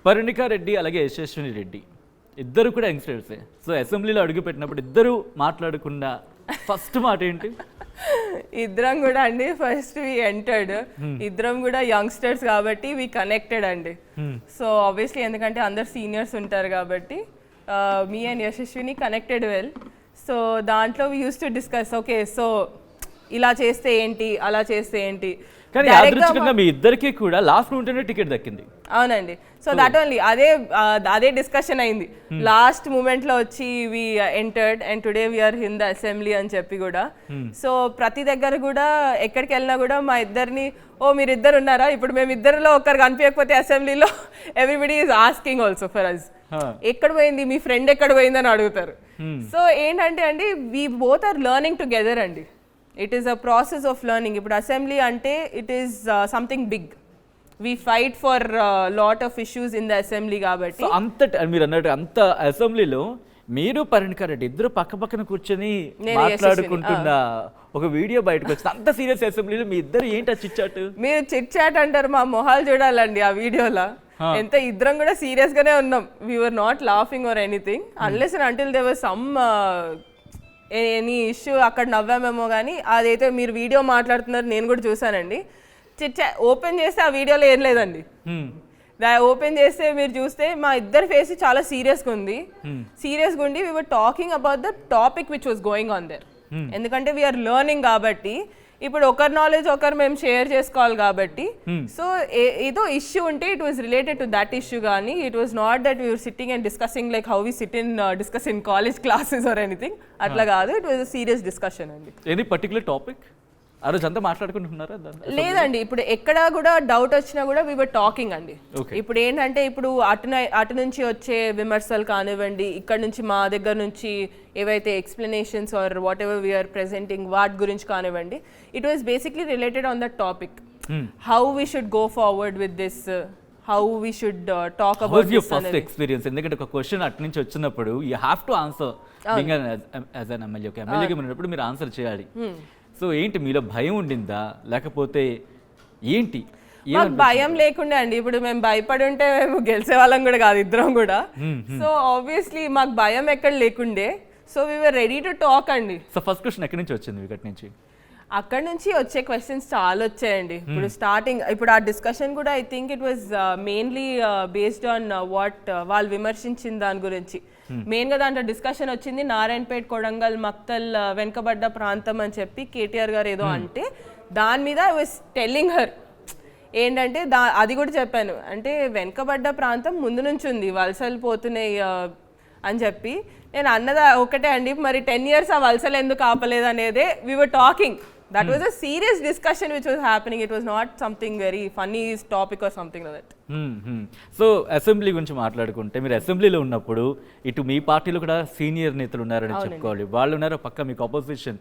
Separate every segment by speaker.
Speaker 1: పరిణికా రెడ్డి అలాగే యశస్విని రెడ్డి ఇద్దరు కూడా యంగ్స్టర్సే. సో అసెంబ్లీలో అడుగు పెట్టినప్పుడు ఇద్దరు మాట్లాడకుండా ఫస్ట్ మాట ఏంటి?
Speaker 2: ఇద్దరం కూడా అండి ఫస్ట్ వి ఎంటర్డ్, ఇద్దరం కూడా యంగ్స్టర్స్ కాబట్టి వి కనెక్టెడ్ అండి. సో ఆబ్వియస్లీ ఎందుకంటే అందరు సీనియర్స్ ఉంటారు కాబట్టి మీ and Yashaswini connected well. So దాంట్లో we use to discuss, okay so ఇలా చేస్తే ఏంటి, అలా చేస్తే ఏంటి.
Speaker 1: కానీ యాదృచ్ఛికంగా మీ ఇద్దరికి కూడా లాస్ట్ మూమెంట్లోనే టికెట్ దక్కింది.
Speaker 2: అవునండి. సో దట్ ఓన్లీ అదే డిస్కషన్ అయింది లాస్ట్ మూమెంట్ లో వచ్చి we entered and today we are in the assembly అని చెప్పి కూడా. సో ప్రతి దగ్గర కూడా ఎక్కడికి వెళ్ళినా కూడా మా ఇద్దరిని, ఓ మీరు ఇద్దరు ఉన్నారా, ఇప్పుడు మేము ఇద్దరిలో ఒకరు కనిపించకపోతే అసెంబ్లీలో everybody is asking also for us, ఎక్కడ పోయింది మీ ఫ్రెండ్, ఎక్కడ పోయిందని అడుగుతారు. సో ఏంటంటే అండి we both are learning together అండి. It is a process of learning. ఇప్పుడు అసెంబ్లీ అంటే it is something big. We fight for lot of issues in the assembly కాబట్టి.
Speaker 1: మీరు అన్నట్టు అంత అసెంబ్లీలో మీరు పరిణికా రెడ్డి ఇద్దరు పక్క పక్కన కూర్చొని మాట్లాడుకుంటున్న ఒక వీడియో బయటకు వచ్చింది. అంత సీరియస్ అసెంబ్లీలో మీ ఇద్దరు ఏంటి చిట్ చాట్?
Speaker 2: మీరు చిట్ చాట్ అంటారు, మా మొహాలు చూడాలండి ఆ వీడియోలో. ఎంత ఇద్దరం కూడా సీరియస్ గానే ఉన్నాం. We were not laughing or anything unless and until there was some any issue అక్కడ నవ్వామేమో. కానీ అదైతే మీరు వీడియో మాట్లాడుతున్నారు నేను కూడా చూసానండి. ఓపెన్ చేస్తే ఆ వీడియోలో ఏం లేదండి. ఓపెన్ చేస్తే మీరు చూస్తే మా ఇద్దరు ఫేస్ చాలా సీరియస్గా ఉంది. సీరియస్గా ఉండి we were talking about the topic which was going on their. ఎందుకంటే వీఆర్ లెర్నింగ్ కాబట్టి ఇప్పుడు ఒకరి నాలెడ్జ్ ఒకరు మేము షేర్ చేసుకోవాలి కాబట్టి. సో ఏదో ఇష్యూ ఉంటే it was related to that issue. కానీ it was not that we're sitting and discussing like how we sit in discuss in college classes or anything. అట్లా కాదు, ఇట్ వాస్ సీరియస్ డిస్కషన్ అండి.
Speaker 1: Any particular topic ఆ రోజు అంతా మాట్లాడుకుంటున్నారా?
Speaker 2: లేదండి, ఇప్పుడు ఎక్కడ కూడా డౌట్ వచ్చినా కూడా వీ వర్ టాకింగ్ అండి. ఇప్పుడు ఏంటంటే ఇప్పుడు అటు నుంచి వచ్చే విమర్శలు కానివ్వండి, ఇక్కడ నుంచి మా దగ్గర నుంచి ఏవైతే explanations or whatever we are presenting వాటి గురించి కానివ్వండి, it was basically related on that topic. How we should go forward with this, how we should talk about this
Speaker 1: first experience. ఎందుకంటే ఒక క్వశ్చన్ అటు నుంచి వచ్చినప్పుడు you have to answer being as an MLA. ఒక ఎమ్మెల్యేగా ఉన్నప్పుడు మీరు answer చేయాలి. సో ఏంటి మీలో భయం ఉండిందా లేకపోతే ఏంటి?
Speaker 2: మాకు భయం లేకుండే అండి. ఇప్పుడు మేము భయపడి ఉంటే మేము గెలిచే వాళ్ళం కూడా కాదు ఇద్దరం కూడా. సో ఆబ్వియస్లీ మాకు భయం ఎక్కడ లేకుండే. So we were ready to talk అండి.
Speaker 1: సో ఫస్ట్ క్వశ్చన్ ఎక్కడి నుంచి వచ్చింది? వికెట్ నుంచి.
Speaker 2: అక్కడ నుంచి వచ్చే క్వశ్చన్స్ చాలా వచ్చాయండి. ఇప్పుడు స్టార్టింగ్ ఇప్పుడు ఆ డిస్కషన్ కూడా I think it was mainly based on what వాళ్ళు విమర్శించిన దాని గురించి. మెయిన్గా దాంట్లో డిస్కషన్ వచ్చింది నారాయణపేట, కొడంగల్, మక్తల్ వెనుకబడ్డ ప్రాంతం అని చెప్పి కేటీఆర్ గారు ఏదో అంటే దాని మీద ఐ వాజ్ టెల్లింగ్ హర్ ఏంటంటే అది కూడా చెప్పాను. అంటే వెనుకబడ్డ ప్రాంతం ముందు నుంచి ఉంది, వలసలు పోతున్నాయి అని చెప్పి నేను అన్నదా ఒకటే అండి. మరి 10 years ఆ వలసలు ఎందుకు ఆపలేదు అనేదే we were talking. That was a serious discussion which was happening. It was not something very funny topic or something like that.
Speaker 1: So assembly గురించి మాట్లాడుకుంటే మీరు అసెంబ్లీలో ఉన్నప్పుడు ఇటు మీ పార్టీలో కూడా సీనియర్ నేతలు ఉన్నారని చెప్పుకోవాలి. వాళ్ళు ఉన్నారు, పక్క మీకు అపోజిషన్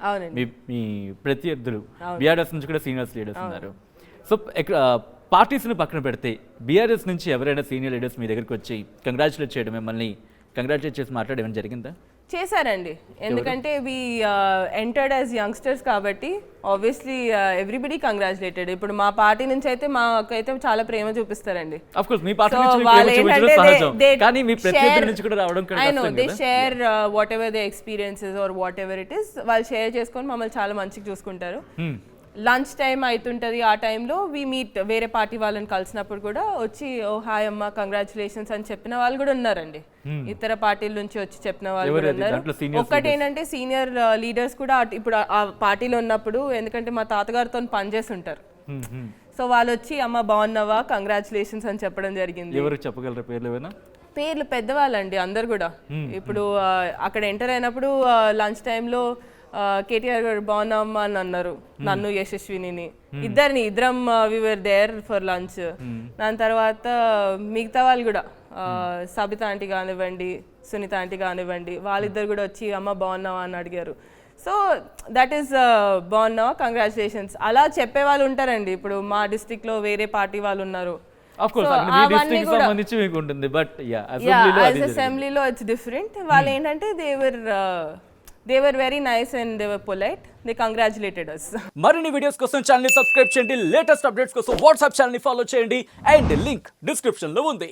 Speaker 1: మీ ప్రత్యర్థులు బీఆర్ఎస్ నుంచి కూడా సీనియర్స్ లీడర్స్ ఉన్నారు. సో పార్టీస్ని పక్కన పెడితే బీఆర్ఎస్ నుంచి ఎవరైనా సీనియర్ లీడర్స్ మీ దగ్గరికి వచ్చి కంగ్రాచులేట్ చేయడం, మిమ్మల్ని కంగ్రాచులేట్ చేసి మాట్లాడడం ఏమైనా జరిగిందా?
Speaker 2: చేశారండి. ఎందుకంటే వీ ఎంటర్డ్ యాజ్ యంగ్స్టర్స్ కాబట్టి ఆబ్వియస్లీ ఎవ్రీబడి కంగ్రాచులేటెడ్. ఇప్పుడు మా పార్టీ నుంచి అయితే మాకైతే చాలా ప్రేమ చూపిస్తారండి. They share whatever they experiences or whatever it is, వాళ్ళు షేర్ చేసుకొని మమ్మల్ని చాలా మంచిగా చూసుకుంటారు. లంచ్ టైం అవుతుంటుంది, ఆ టైంలో వీ మీట్ వేరే పార్టీ వాళ్ళని కలిసినప్పుడు కూడా వచ్చి ఓ హాయ్ అమ్మ కంగ్రాచులేషన్స్ అని చెప్పిన వాళ్ళు కూడా ఉన్నారండి. ఇతర పార్టీల నుంచి వచ్చి చెప్పిన వాళ్ళు కూడా ఉన్నారు. ఒక్కటి ఏంటంటే సీనియర్ లీడర్స్ కూడా ఇప్పుడు ఆ పార్టీలో ఉన్నప్పుడు, ఎందుకంటే మా తాతగారితో పనిచేసి ఉంటారు, సో వాళ్ళు వచ్చి అమ్మ బాగున్నావా కంగ్రాచులేషన్స్ అని చెప్పడం జరిగింది.
Speaker 1: ఎవరు చెప్పగలరు పేర్లు?
Speaker 2: పేర్లు పెద్దవాళ్ళండి అందరు కూడా. ఇప్పుడు అక్కడ ఎంటర్ అయినప్పుడు లంచ్ టైంలో కేటీఆర్ గారు బాగున్నామ్మా అని అన్నారు నన్ను, యశస్విని, ఇద్దరం వి వర్ దేర్ ఫర్ లంచ్. దాని తర్వాత మిగతా వాళ్ళు కూడా సబిత ఆంటీ కానివ్వండి, సునీత ఆంటీ కానివ్వండి, వాళ్ళిద్దరు కూడా వచ్చి అమ్మ బాగున్నావా అని అడిగారు. సో దట్ ఈస్ బాగున్నావా కంగ్రాచులేషన్స్ అలా చెప్పే వాళ్ళు ఉంటారండి. ఇప్పుడు మా డిస్ట్రిక్ట్ లో వేరే పార్టీ వాళ్ళు ఉన్నారు. అసెంబ్లీలో ఇట్స్ డిఫరెంట్. వాళ్ళు ఏంటంటే they were very nice and they were polite. They congratulated us.
Speaker 1: మరిన్ని వీడియోస్ కోసం ఛానల్ ని సబ్స్క్రైబ్ చేయండి, లేటెస్ట్ అప్డేట్స్ కోసం వాట్సాప్ ఛానల్ ని ఫాలో చేయండి అండ్ లింక్ డిస్క్రిప్షన్ లో ఉంది.